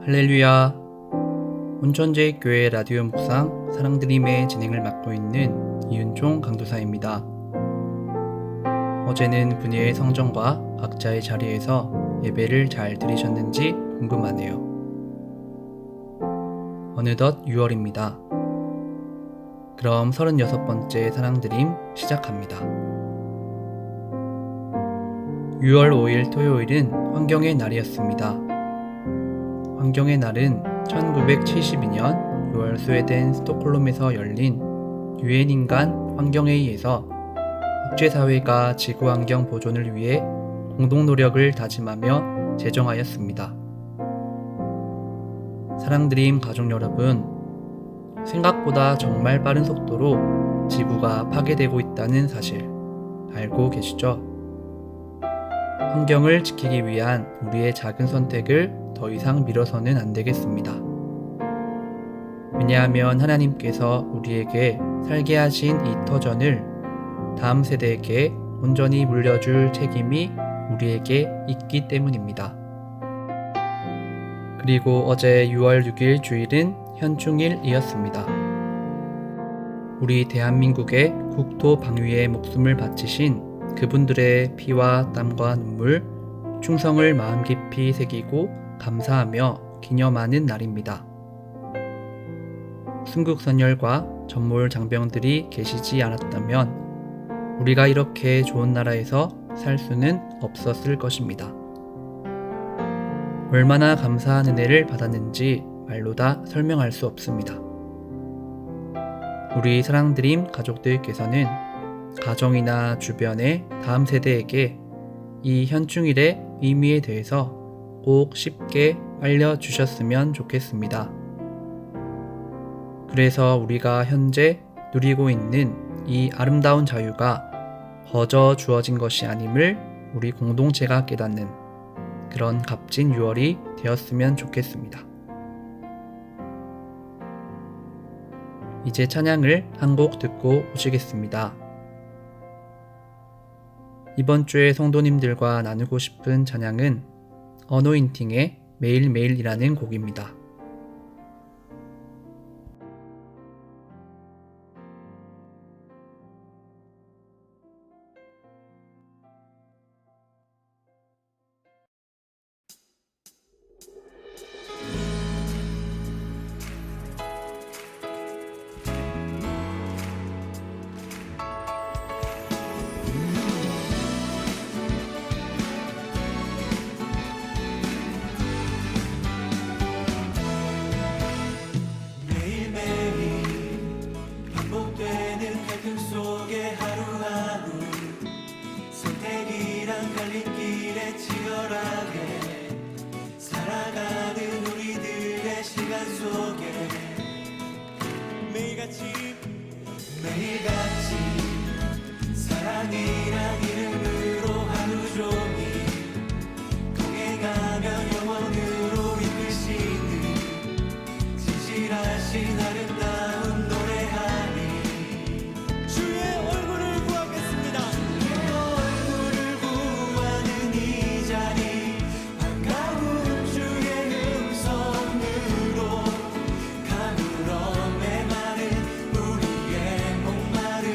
할렐루야. 온천제일교회 라디오 묵상 사랑드림의 진행을 맡고 있는 이은총 강도사입니다. 어제는 분야의 성전과 각자의 자리에서 예배를 잘 드리셨는지 궁금하네요. 어느덧 6월입니다. 그럼 36번째 사랑드림 시작합니다. 6월 5일 토요일은 환경의 날이었습니다. 환경의 날은 1972년 6월 스웨덴 스톡홀름에서 열린 유엔 인간 환경회의에서 국제사회가 지구환경 보존을 위해 공동 노력을 다짐하며 제정하였습니다. 사랑드림 가족 여러분, 생각보다 정말 빠른 속도로 지구가 파괴되고 있다는 사실 알고 계시죠? 환경을 지키기 위한 우리의 작은 선택을 더 이상 미뤄서는 안 되겠습니다. 왜냐하면 하나님께서 우리에게 살게 하신 이 터전을 다음 세대에게 온전히 물려줄 책임이 우리에게 있기 때문입니다. 그리고 어제 6월 6일 주일은 현충일이었습니다. 우리 대한민국의 국토 방위에 목숨을 바치신 그분들의 피와 땀과 눈물, 충성을 마음 깊이 새기고 감사하며 기념하는 날입니다. 순국선열과 전몰 장병들이 계시지 않았다면 우리가 이렇게 좋은 나라에서 살 수는 없었을 것입니다. 얼마나 감사한 은혜를 받았는지 말로 다 설명할 수 없습니다. 우리 사랑드림 가족들께서는 가정이나 주변의 다음 세대에게 이 현충일의 의미에 대해서 꼭 쉽게 알려주셨으면 좋겠습니다. 그래서 우리가 현재 누리고 있는 이 아름다운 자유가 거저 주어진 것이 아님을 우리 공동체가 깨닫는 그런 값진 6월이 되었으면 좋겠습니다. 이제 찬양을 한 곡 듣고 오시겠습니다. 이번 주에 성도님들과 나누고 싶은 찬양은 어노인팅의 매일매일이라는 곡입니다. 갈림길에 치열하게 살아가는 우리들의 시간 속에 매일같이 사랑이란 이름으로 하루 종일 동행하며 영원으로 이끄시는 진실하신 아름다운 노래하니 주의 얼굴을 구하겠습니다. 우리의 목마른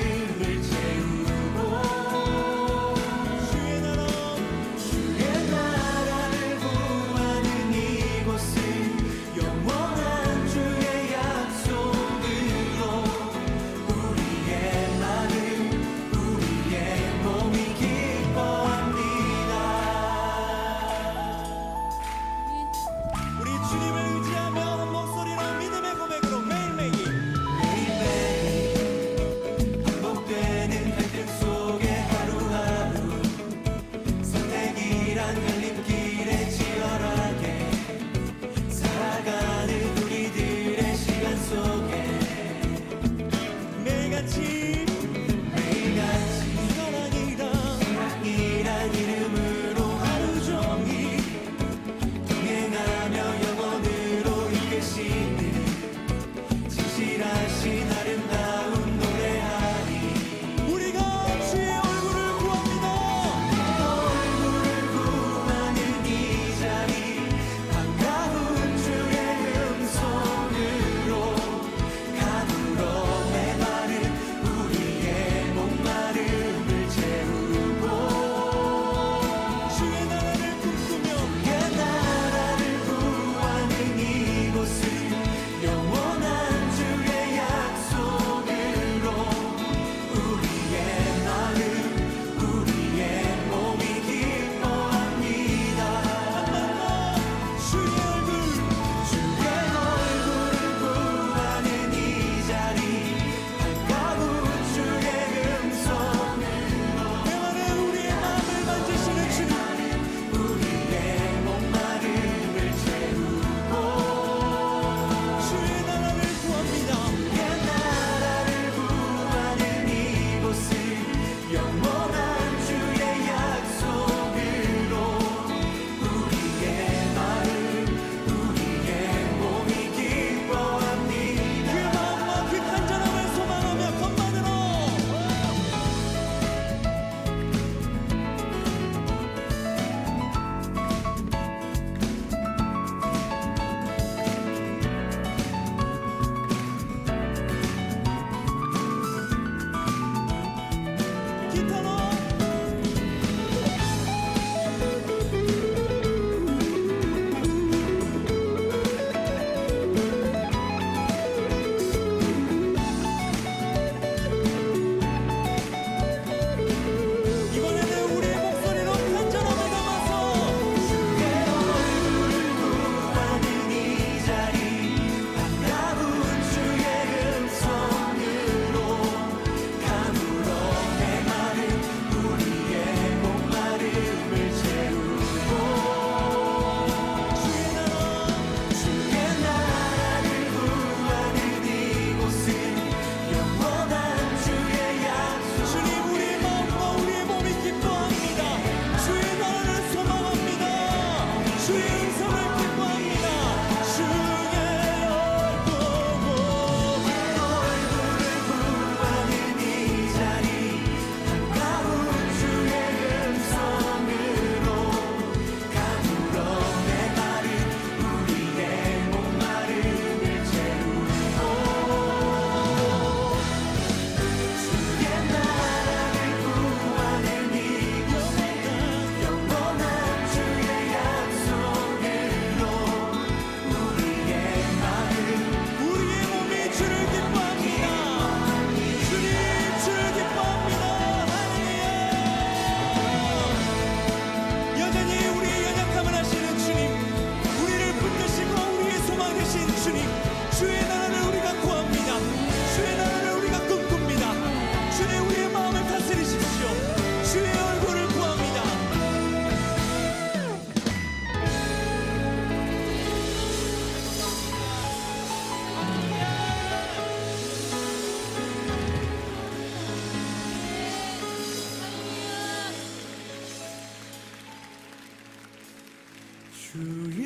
주의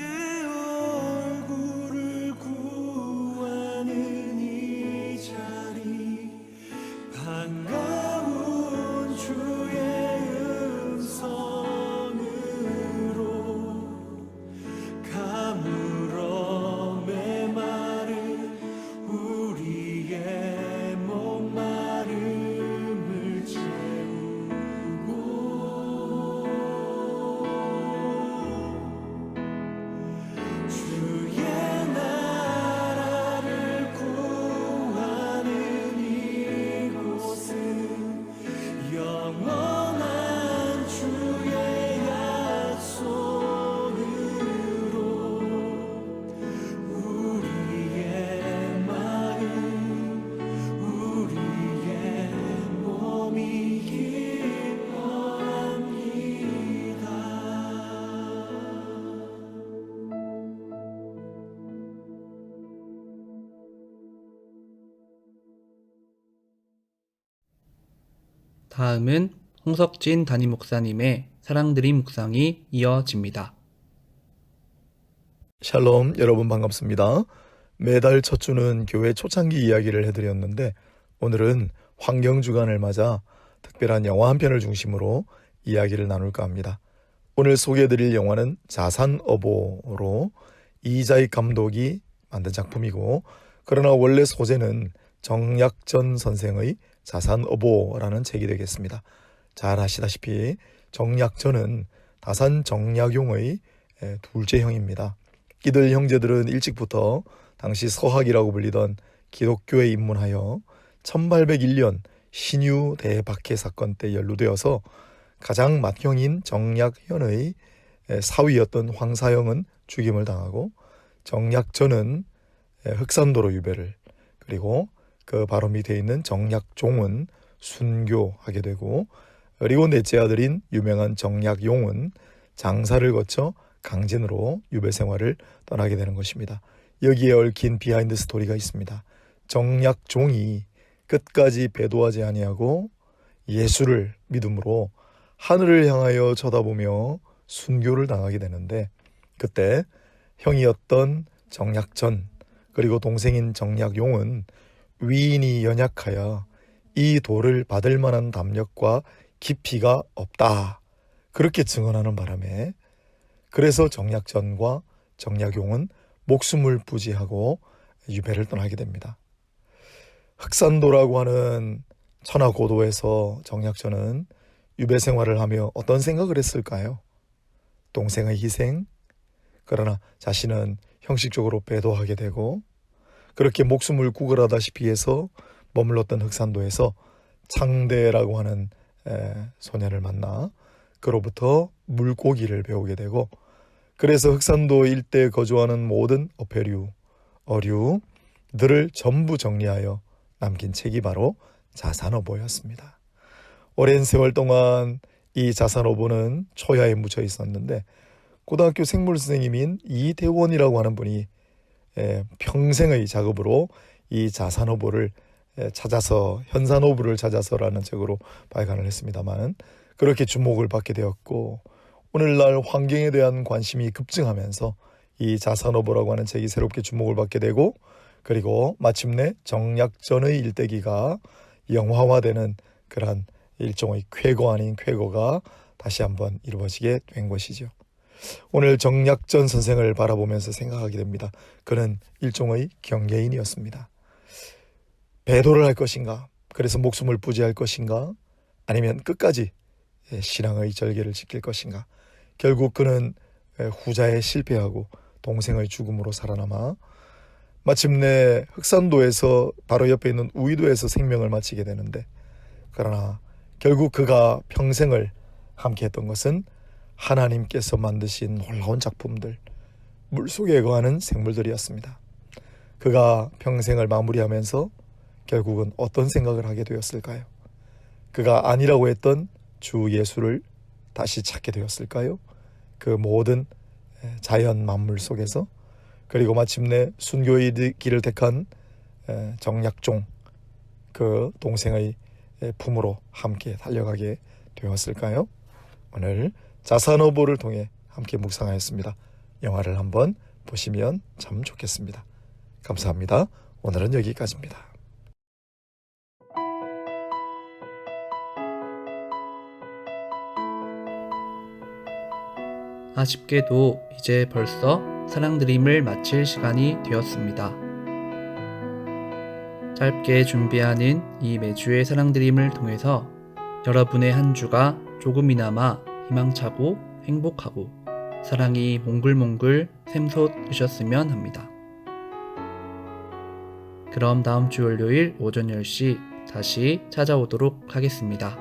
얼굴을 구하는 이 자리 반가운 주의 음성으로 가물어 메마른 우리의 목마름을 채우고 주의 나라를 구하는 이곳은 영원한 주의 약속으로 우리의 마음 우리의 몸이 기뻐합니다. 다음은 홍석진 담임 목사님의 사랑드림 묵상이 이어집니다. 샬롬, 여러분 반갑습니다. 매달 첫 주는 교회 초창기 이야기를 해드렸는데 오늘은 환경주간을 맞아 특별한 영화 한 편을 중심으로 이야기를 나눌까 합니다. 오늘 소개해드릴 영화는 자산어보로 이자익 감독이 만든 작품이고, 그러나 원래 소재는 정약전 선생의 자산어보라는 책이 되겠습니다. 잘 아시다시피 정약전은 다산 정약용의 둘째 형입니다. 이들 형제들은 일찍부터 당시 서학이라고 불리던 기독교에 입문하여 1801년 신유 대박해 사건 때 연루되어서 가장 맏형인 정약현의 사위였던 황사영은 죽임을 당하고, 정약전은 흑산도로 유배를, 그리고 그 바로 밑에 있는 정약종은 순교하게 되고, 그리고 넷째 아들인 유명한 정약용은 장사를 거쳐 강진으로 유배 생활을 떠나게 되는 것입니다. 여기에 얽힌 비하인드 스토리가 있습니다. 정약종이 끝까지 배도하지 아니하고 예수를 믿음으로 하늘을 향하여 쳐다보며 순교를 당하게 되는데, 그때 형이었던 정약전 그리고 동생인 정약용은 위인이 연약하여 이 도를 받을 만한 담력과 깊이가 없다, 그렇게 증언하는 바람에 그래서 정약전과 정약용은 목숨을 부지하고 유배를 떠나게 됩니다. 흑산도라고 하는 천하고도에서 정약전은 유배 생활을 하며 어떤 생각을 했을까요? 동생의 희생, 그러나 자신은 형식적으로 배도하게 되고, 그렇게 목숨을 구걸하다시피 해서 머물렀던 흑산도에서 창대라고 하는 소년을 만나 그로부터 물고기를 배우게 되고, 그래서 흑산도 일대에 거주하는 모든 어패류, 어류들을 전부 정리하여 남긴 책이 바로 자산어보였습니다. 오랜 세월 동안 이 자산어보는 초야에 묻혀 있었는데, 고등학교 생물 선생님인 이태원이라고 하는 분이 평생의 작업으로 이 자산어보를 찾아서, 현산어부를 찾아서라는 책으로 발간을 했습니다만, 그렇게 주목을 받게 되었고, 오늘날 환경에 대한 관심이 급증하면서 이 자산어보라고 하는 책이 새롭게 주목을 받게 되고, 그리고 마침내 정약전의 일대기가 영화화되는 그러한 일종의 쾌거 아닌 쾌거가 다시 한번 이루어지게 된 것이죠. 오늘 정약전 선생을 바라보면서 생각하게 됩니다. 그는 일종의 경계인이었습니다. 배도를 할 것인가, 그래서 목숨을 부지할 것인가, 아니면 끝까지 신앙의 절개를 지킬 것인가. 결국 그는 후자에 실패하고 동생의 죽음으로 살아남아 마침내 흑산도에서 바로 옆에 있는 우이도에서 생명을 마치게 되는데, 그러나 결국 그가 평생을 함께했던 것은 하나님께서 만드신 놀라운 작품들, 물속에 거하는 생물들이었습니다. 그가 평생을 마무리하면서 결국은 어떤 생각을 하게 되었을까요? 그가 아니라고 했던 주 예수를 다시 찾게 되었을까요? 그 모든 자연 만물 속에서, 그리고 마침내 순교의 길을 택한 정약종, 그 동생의 품으로 함께 달려가게 되었을까요? 오늘 자산어보를 통해 함께 묵상하였습니다. 영화를 한번 보시면 참 좋겠습니다. 감사합니다. 오늘은 여기까지입니다. 아쉽게도 이제 벌써 사랑드림을 마칠 시간이 되었습니다. 짧게 준비하는 이 매주의 사랑드림을 통해서 여러분의 한 주가 조금이나마 희망차고 행복하고 사랑이 몽글몽글 샘솟으셨으면 합니다. 그럼 다음 주 월요일 오전 10시 다시 찾아오도록 하겠습니다.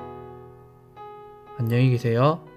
안녕히 계세요.